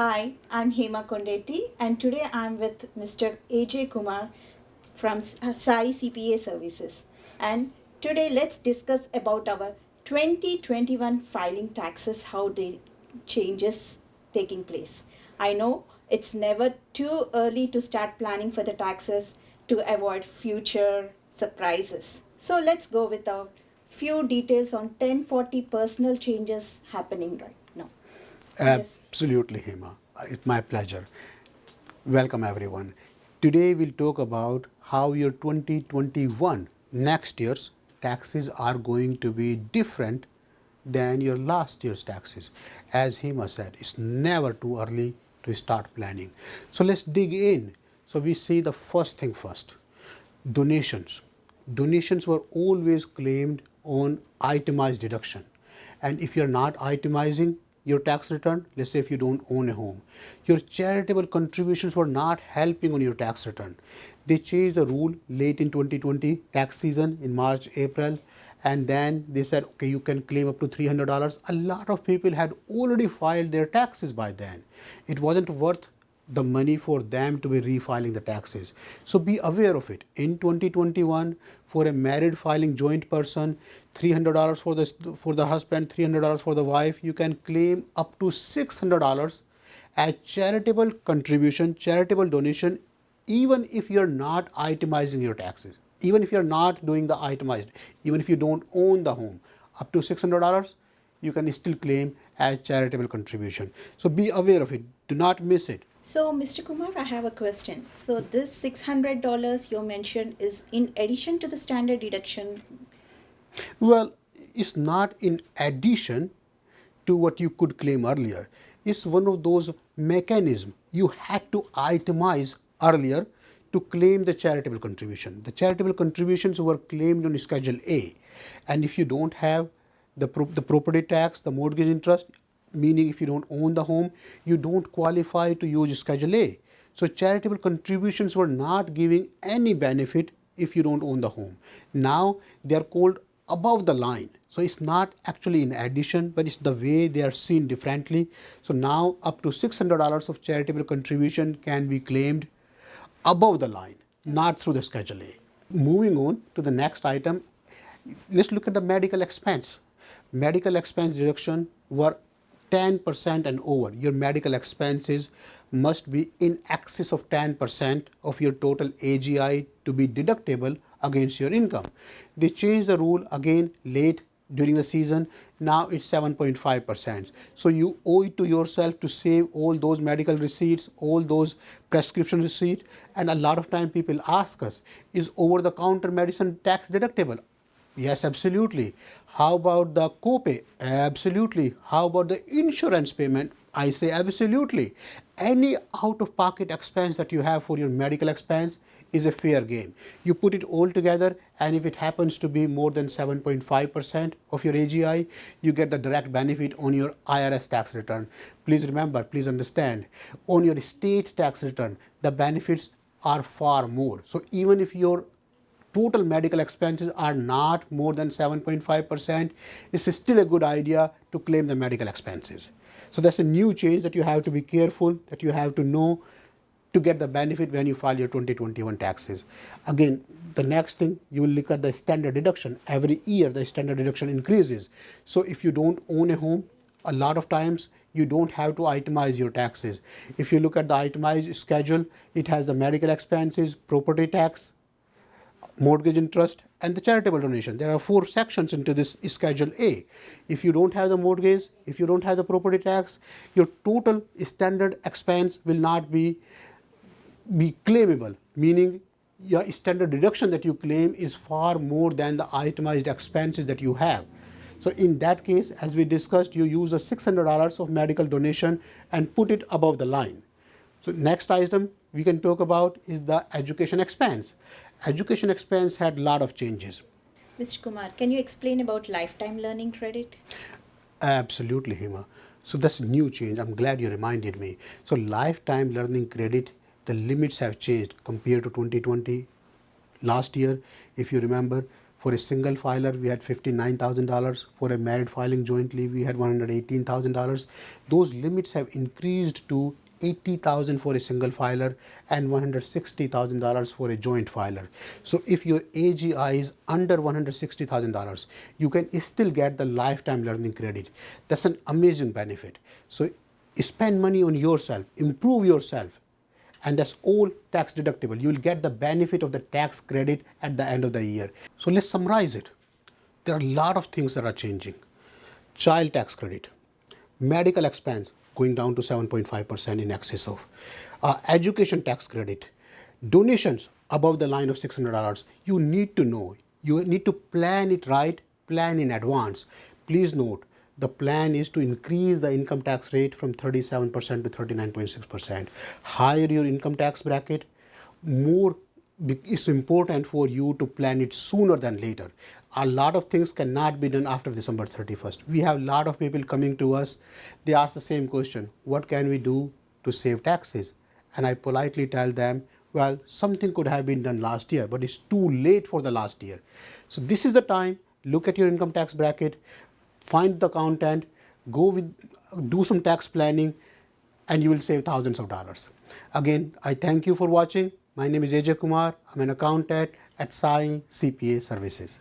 Hi, I'm Hema Kondeti, and today I'm with Mr. Ajay Kumar from Sai CPA Services. And today let's discuss about our 2021 filing taxes, how the changes taking place. I know it's never too early to start planning for the taxes to avoid future surprises. So let's go with a few details on 1040 personal changes happening right now. Yes. Absolutely, Hema. It's my pleasure. Welcome, everyone. Today, we'll talk about how your 2021 next year's taxes are going to be different than your last year's taxes. As Hema said, it's never too early to start planning. So let's dig in. So we see the first thing first. Donations. Donations were always claimed on itemized deduction. And if you're not itemizing your tax return, let's say if you don't own a home, your charitable contributions were not helping on your tax return. They changed the rule late in 2020 tax season in March, April, and then they said, okay, you can claim up to $300. A lot of people had already filed their taxes by then. It wasn't worth the money for them to be refiling the taxes. So be aware of it. In 2021, for a married filing joint person, $300 for the husband, $300 for the wife, you can claim up to $600 as charitable contribution, charitable donation, even if you're not itemizing your taxes, even if you're not doing the itemized, even if you don't own the home, up to $600, you can still claim as charitable contribution. So be aware of it. Do not miss it. So, Mr. Kumar, I have a question. So, this $600 you mentioned is in addition to the standard deduction? Well, it's not in addition to what you could claim earlier. It's one of those mechanisms you had to itemize earlier to claim the charitable contribution. The charitable contributions were claimed on Schedule A. And if you don't have the property tax, the mortgage interest, meaning if you don't own the home, you don't qualify to use Schedule A. So charitable contributions were not giving any benefit if you don't own the home. Now they are called above the line. So it's not actually in addition, but it's the way they are seen differently. So now up to $600 of charitable contribution can be claimed above the line, not through the Schedule A. Moving on to the next item, let's look at the medical expense. Medical expense deduction were 10% and over. Your medical expenses must be in excess of 10% of your total AGI to be deductible against your income. They changed the rule again late during the season. Now it's 7.5%. So you owe it to yourself to save all those medical receipts, all those prescription receipts. And a lot of time people ask us, is over-the-counter medicine tax deductible? Yes, absolutely. How about the copay? Absolutely. How about the insurance payment? I say absolutely. Any out-of-pocket expense that you have for your medical expense is a fair game. You put it all together, and if it happens to be more than 7.5% of your AGI, you get the direct benefit on your IRS tax return. Please remember, please understand, on your state tax return, the benefits are far more. So even if your total medical expenses are not more than 7.5%, it's still a good idea to claim the medical expenses. So that's a new change that you have to be careful, that you have to know to get the benefit when you file your 2021 taxes. Again, the next thing, you will look at the standard deduction. Every year, the standard deduction increases. So if you don't own a home, a lot of times you don't have to itemize your taxes. If you look at the itemized schedule, it has the medical expenses, property tax, mortgage interest, and the charitable donation. There are 4 sections into this Schedule A. If you don't have the mortgage, if you don't have the property tax, your total standard expense will not be claimable, meaning your standard deduction that you claim is far more than the itemized expenses that you have. So in that case, as we discussed, you use the $600 of medical donation and put it above the line. So next item we can talk about is the education expense. Education expense had a lot of changes. Mr. Kumar, can you explain about lifetime learning credit? Absolutely, Hema. So that's a new change. I'm glad you reminded me. So lifetime learning credit, the limits have changed compared to 2020. Last year, if you remember, For a single filer, we had $59,000. For a married filing jointly, we had $118,000. Those limits have increased to $80,000 for a single filer and $160,000 for a joint filer. So if your AGI is under $160,000, you can still get the lifetime learning credit. That's an amazing benefit. So spend money on yourself, improve yourself, and that's all tax deductible. You will get the benefit of the tax credit at the end of the year. So let's summarize it. There are a lot of things that are changing. Child tax credit, medical expense going down to 7.5% in excess of, education tax credit, donations above the line of $600. You need to know, you need to plan it right, plan in advance. Please note, the plan is to increase the income tax rate from 37% to 39.6%. Higher your income tax bracket, more it's important for you to plan it sooner than later. A lot of things cannot be done after December 31st. We have a lot of people coming to us. They ask the same question, what can we do to save taxes? And I politely tell them, well, something could have been done last year, but it's too late for the last year. So this is the time, look at your income tax bracket, find the accountant, do some tax planning, and you will save thousands of dollars. Again, I thank you for watching. My name is Ajay Kumar. I'm an accountant at CPA Services.